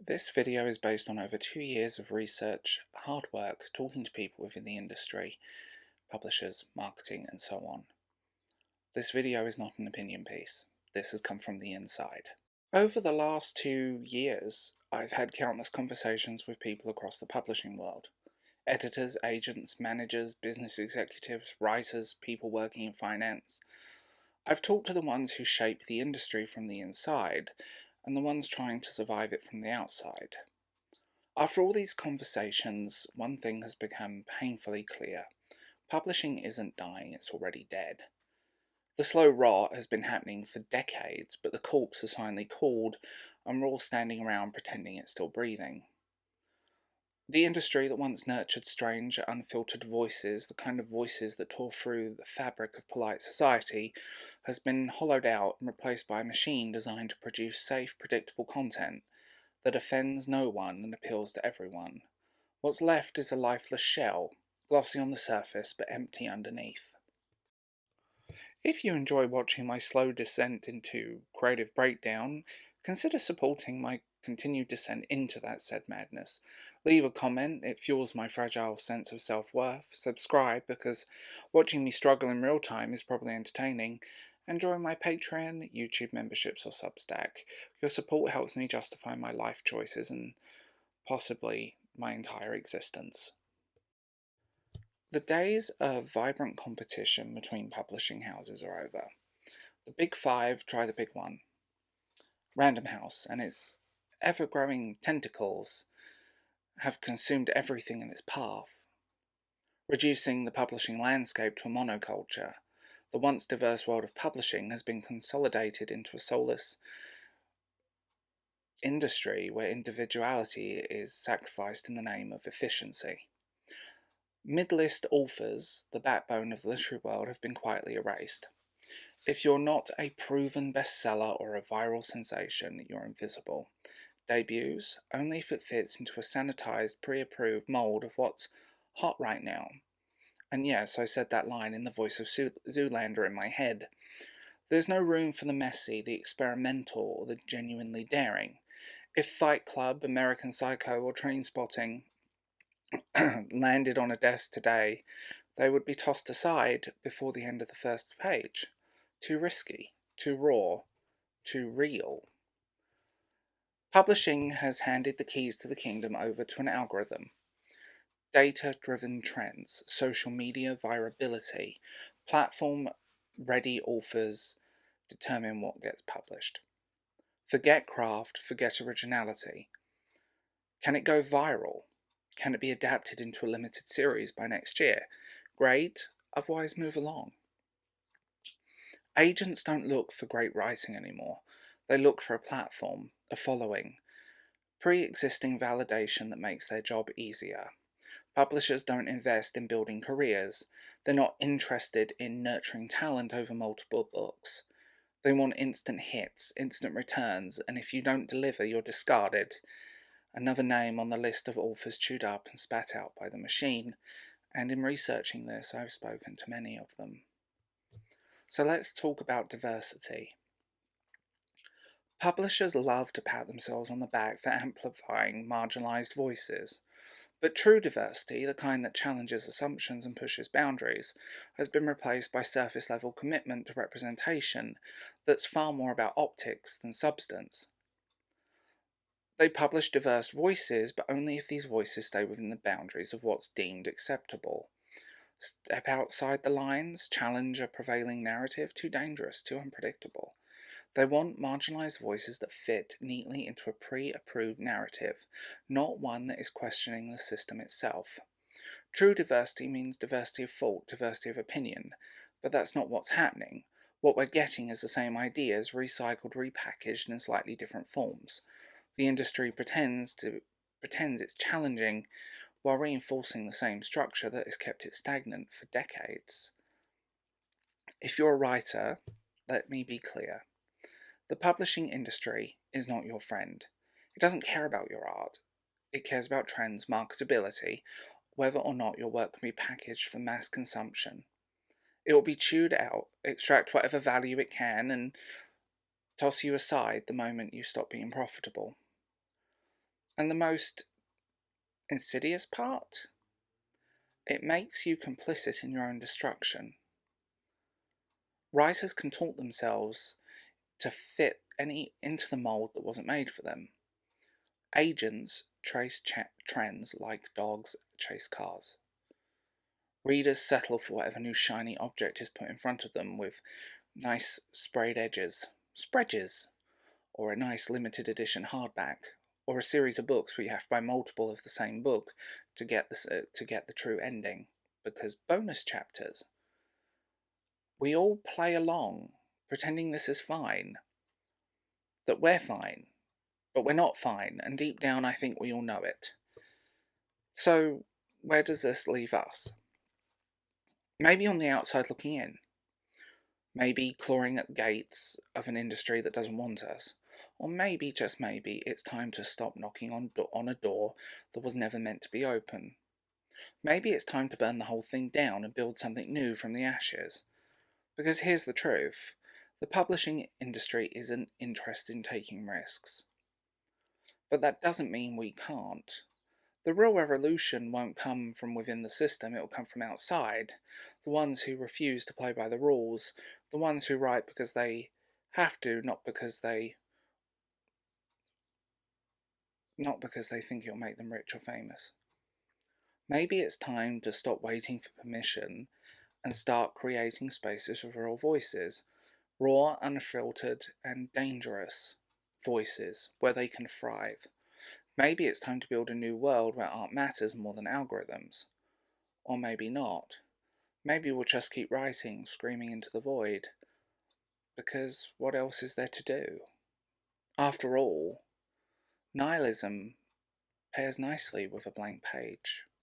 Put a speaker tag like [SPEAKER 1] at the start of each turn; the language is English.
[SPEAKER 1] This video is based on over 2 years of research, hard work, talking to people within the industry, publishers, marketing, and so on. This video is not an opinion piece. This has come from the inside. Over the last 2 years, I've had countless conversations with people across the publishing world. Editors, agents, managers, business executives, writers, people working in finance. I've talked to the ones who shape the industry from the inside, and the ones trying to survive it from the outside. After all these conversations, one thing has become painfully clear. Publishing isn't dying, it's already dead. The slow rot has been happening for decades, but the corpse has finally cooled, and we're all standing around pretending it's still breathing. The industry that once nurtured strange, unfiltered voices, the kind of voices that tore through the fabric of polite society, has been hollowed out and replaced by a machine designed to produce safe, predictable content that offends no one and appeals to everyone. What's left is a lifeless shell, glossy on the surface but empty underneath. If you enjoy watching my slow descent into creative breakdown, consider supporting my continued descent into that said madness. Leave a comment, it fuels my fragile sense of self-worth. Subscribe, because watching me struggle in real time is probably entertaining. And join my Patreon, YouTube memberships, or Substack. Your support helps me justify my life choices and possibly my entire existence. The days of vibrant competition between publishing houses are over. The big five try the big one. Random House and its ever-growing tentacles have consumed everything in its path, reducing the publishing landscape to a monoculture. The once diverse world of publishing has been consolidated into a soulless industry where individuality is sacrificed in the name of efficiency. Mid-list authors, the backbone of the literary world, have been quietly erased. If you're not a proven bestseller or a viral sensation, you're invisible. Debuts only if it fits into a sanitized, pre-approved mold of what's hot right now. And yes, I said that line in the voice of Zoolander in my head. There's no room for the messy, the experimental, or the genuinely daring. If Fight Club, American Psycho, or Trainspotting landed on a desk today, they would be tossed aside before the end of the first page. Too risky, too raw, too real. Publishing has handed the keys to the kingdom over to an algorithm. Data-driven trends, social media virability, platform-ready authors determine what gets published. Forget craft, forget originality. Can it go viral? Can it be adapted into a limited series by next year? Great, otherwise move along. Agents don't look for great writing anymore. They look for a platform, a following, pre-existing validation that makes their job easier. Publishers don't invest in building careers. They're not interested in nurturing talent over multiple books. They want instant hits, instant returns, and if you don't deliver, you're discarded. Another name on the list of authors chewed up and spat out by the machine, and in researching this, I've spoken to many of them. So let's talk about diversity. Publishers love to pat themselves on the back for amplifying marginalized voices. But true diversity, the kind that challenges assumptions and pushes boundaries, has been replaced by surface-level commitment to representation that's far more about optics than substance. They publish diverse voices, but only if these voices stay within the boundaries of what's deemed acceptable. Step outside the lines, challenge a prevailing narrative, too dangerous, too unpredictable. They want marginalized voices that fit neatly into a pre-approved narrative, not one that is questioning the system itself. True diversity means diversity of thought, diversity of opinion, but that's not what's happening. What we're getting is the same ideas, recycled, repackaged in slightly different forms. The industry pretends it's challenging while reinforcing the same structure that has kept it stagnant for decades. If you're a writer, let me be clear. The publishing industry is not your friend. It doesn't care about your art. It cares about trends, marketability, whether or not your work can be packaged for mass consumption. It will be chewed out, extract whatever value it can, and toss you aside the moment you stop being profitable. And the most insidious part? It makes you complicit in your own destruction. Writers contort themselves to fit into the mould that wasn't made for them. Agents trace trends like dogs chase cars. Readers settle for whatever new shiny object is put in front of them with nice sprayed edges, spreadges, or a nice limited edition hardback, or a series of books where you have to buy multiple of the same book to get the true ending, because bonus chapters. We all play along, pretending this is fine, that we're fine, but we're not fine, and deep down I think we all know it. So, where does this leave us? Maybe on the outside looking in. Maybe clawing at the gates of an industry that doesn't want us. Or maybe, just maybe, it's time to stop knocking on a door that was never meant to be open. Maybe it's time to burn the whole thing down and build something new from the ashes. Because here's the truth. The publishing industry isn't interested in taking risks. But that doesn't mean we can't. The real revolution won't come from within the system, it will come from outside. The ones who refuse to play by the rules, the ones who write because they have to, not because they think it'll make them rich or famous. Maybe it's time to stop waiting for permission and start creating spaces with real voices, raw, unfiltered, and dangerous voices where they can thrive. Maybe it's time to build a new world where art matters more than algorithms. Or maybe not. Maybe we'll just keep writing, screaming into the void. Because what else is there to do? After all, nihilism pairs nicely with a blank page.